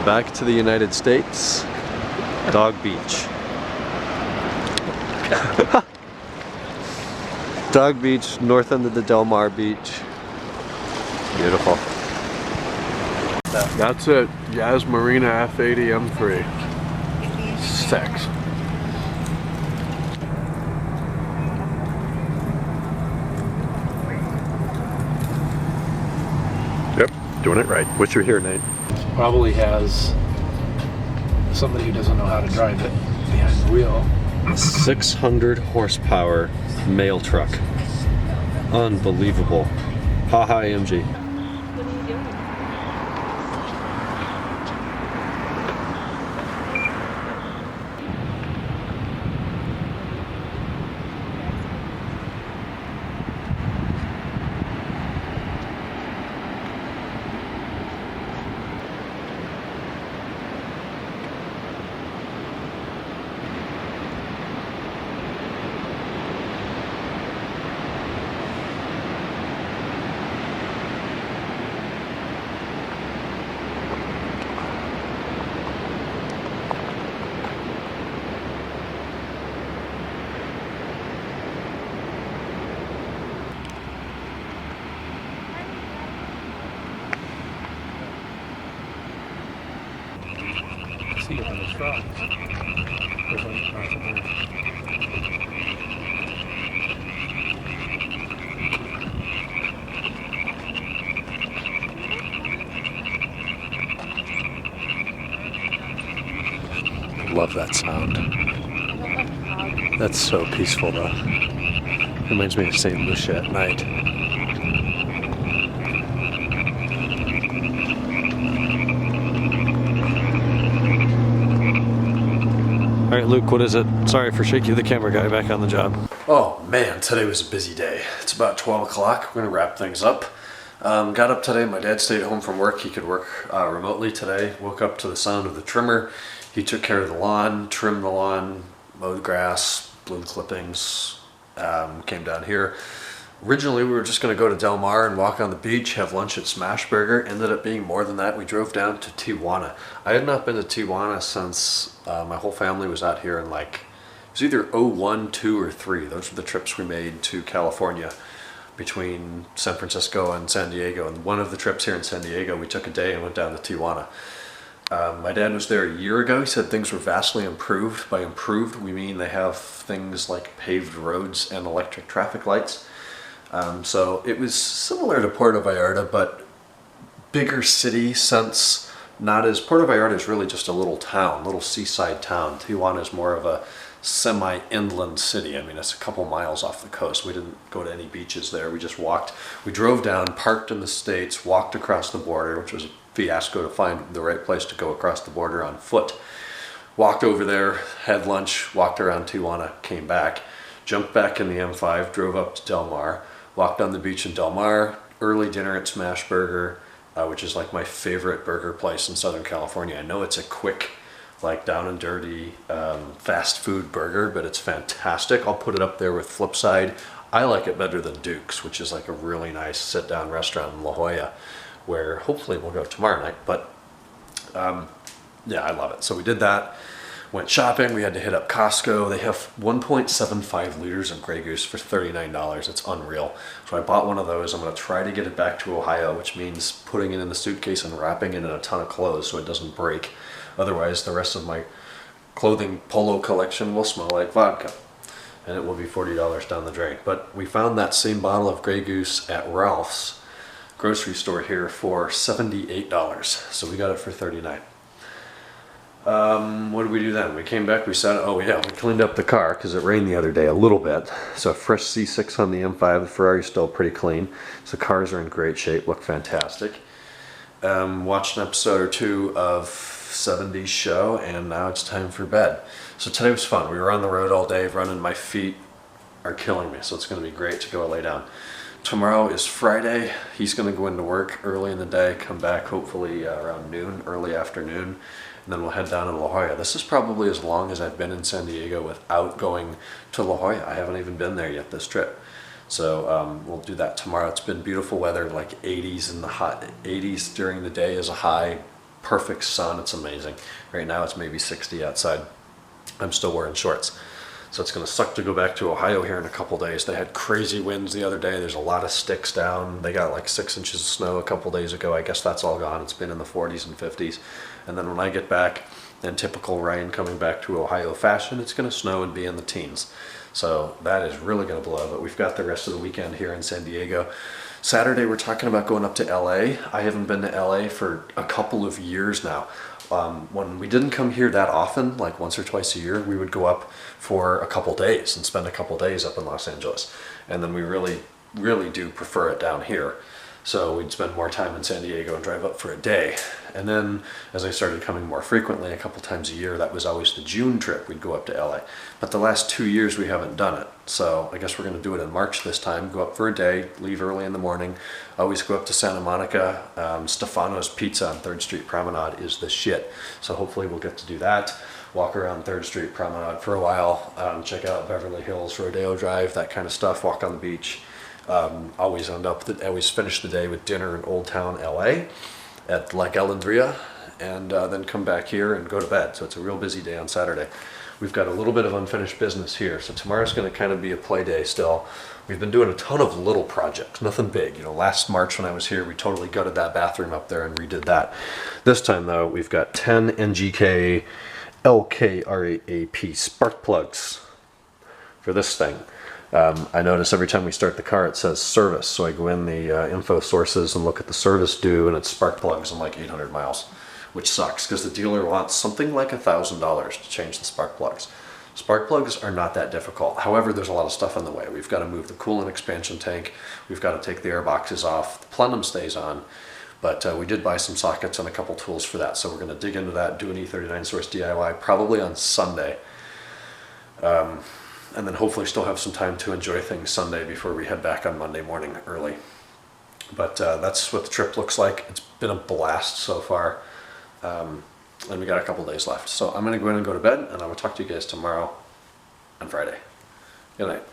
Back to the United States, Dog Beach. Dog Beach, north end of the Del Mar Beach. Beautiful. That's it. Yaz Marina F80 M3. 6. Yep, doing it right. Wish you were here, Nate. Probably has somebody who doesn't know how to drive it behind the wheel. 600 horsepower mail truck. Unbelievable. Haha AMG. What are you doing? See it on the truck. Love that sound. That's so peaceful though. Reminds me of St. Lucia at night. All right, Luke, what is it? Sorry for shaking the camera guy back on the job. Oh man, today was a busy day. It's about 12 o'clock. We're gonna wrap things up. Got up today, my dad stayed home from work. He could work remotely today. Woke up to the sound of the trimmer. He took care of the lawn, trimmed the lawn, mowed grass, blew clippings, came down here. Originally, we were just going to go to Del Mar and walk on the beach, have lunch at Smashburger. Ended up being more than that. We drove down to Tijuana. I had not been to Tijuana since my whole family was out here in like, it was either 01, 2, or 3. Those were the trips we made to California between San Francisco and San Diego. And one of the trips here in San Diego, we took a day and went down to Tijuana. My dad was there a year ago. He said things were vastly improved. By improved, we mean they have things like paved roads and electric traffic lights. So it was similar to Puerto Vallarta, but bigger city sense. Not as, Puerto Vallarta is really just a little town, little seaside town. Tijuana is more of a semi-inland city. I mean, it's a couple miles off the coast. We didn't go to any beaches there. We just walked. We drove down, parked in the States, walked across the border, which was a fiasco to find the right place to go across the border on foot. Walked over there, had lunch, walked around Tijuana, came back, jumped back in the M5, drove up to Del Mar, walked on the beach in Del Mar, early dinner at Smashburger, which is like my favorite burger place in Southern California. I know it's a quick, like down and dirty fast food burger, but it's fantastic. I'll put it up there with Flipside. I like it better than Duke's, which is like a really nice sit-down restaurant in La Jolla, where hopefully we'll go tomorrow night. But yeah, I love it. So we did that. Went shopping. We had to hit up Costco. They have 1.75 liters of Grey Goose for $39. It's unreal. So I bought one of those. I'm going to try to get it back to Ohio, which means putting it in the suitcase and wrapping it in a ton of clothes so it doesn't break. Otherwise, the rest of my clothing polo collection will smell like vodka. and it will be $40 down the drain. But we found that same bottle of Grey Goose at Ralph's grocery store here for $78, so we got it for $39. What did we do then? We came back, we cleaned up the car because it rained the other day a little bit. So fresh C6 on the M5, the Ferrari's still pretty clean. So cars are in great shape, look fantastic. Watched an episode or two of 70's show, and now it's time for bed. So today was fun. We were on the road all day running. My feet are killing me, so it's going to be great to go lay down. Tomorrow is Friday. He's going to go into work early in the day, come back hopefully around noon, early afternoon, and then we'll head down to La Jolla. This is probably as long as I've been in San Diego without going to La Jolla. I haven't even been there yet this trip. So we'll do that tomorrow. It's been beautiful weather, like 80s in the hot 80s during the day is a high, perfect sun. It's amazing. Right now it's maybe 60 outside. I'm still wearing shorts. So it's going to suck to go back to Ohio here in a couple days. They had crazy winds the other day. There's a lot of sticks down. They got like 6 inches of snow a couple days ago. I guess that's all gone. It's been in the 40s and 50s. And then when I get back, in typical rain coming back to Ohio fashion, it's going to snow and be in the teens. So that is really going to blow. But we've got the rest of the weekend here in San Diego. Saturday, we're talking about going up to LA. I haven't been to LA for a couple of years now. When we didn't come here that often, like once or twice a year, we would go up for a couple days and spend a couple days up in Los Angeles. And then we really, really do prefer it down here. So we'd spend more time in San Diego and drive up for a day. And then as I started coming more frequently, a couple times a year, that was always the June trip. We'd go up to LA. But the last 2 years we haven't done it. So I guess we're going to do it in March this time. Go up for a day, leave early in the morning. Always go up to Santa Monica. Stefano's Pizza on 3rd Street Promenade is the shit. So hopefully we'll get to do that. Walk around 3rd Street Promenade for a while. Check out Beverly Hills, Rodeo Drive, that kind of stuff. Walk on the beach. Always finish the day with dinner in Old Town LA at La Galandria, and then come back here and go to bed. So it's a real busy day on Saturday. We've got a little bit of unfinished business here, so tomorrow's going to kind of be a play day still. We've been doing a ton of little projects, nothing big. You know, last March when I was here, we totally gutted that bathroom up there and redid that. This time though, we've got 10 NGK LKRAP spark plugs for this thing. I notice every time we start the car it says service, so I go in the info sources and look at the service due, and it's spark plugs in like 800 miles, which sucks because the dealer wants something like $1,000 to change the spark plugs. Spark plugs are not that difficult. However, there's a lot of stuff in the way. We've got to move the coolant expansion tank, we've got to take the air boxes off, the plenum stays on, but we did buy some sockets and a couple tools for that, so we're going to dig into that, do an E39 source DIY probably on Sunday. And then hopefully still have some time to enjoy things Sunday before we head back on Monday morning early. But that's what the trip looks like. It's been a blast so far. And we got a couple days left. So I'm going to go in and go to bed, and I will talk to you guys tomorrow on Friday. Good night.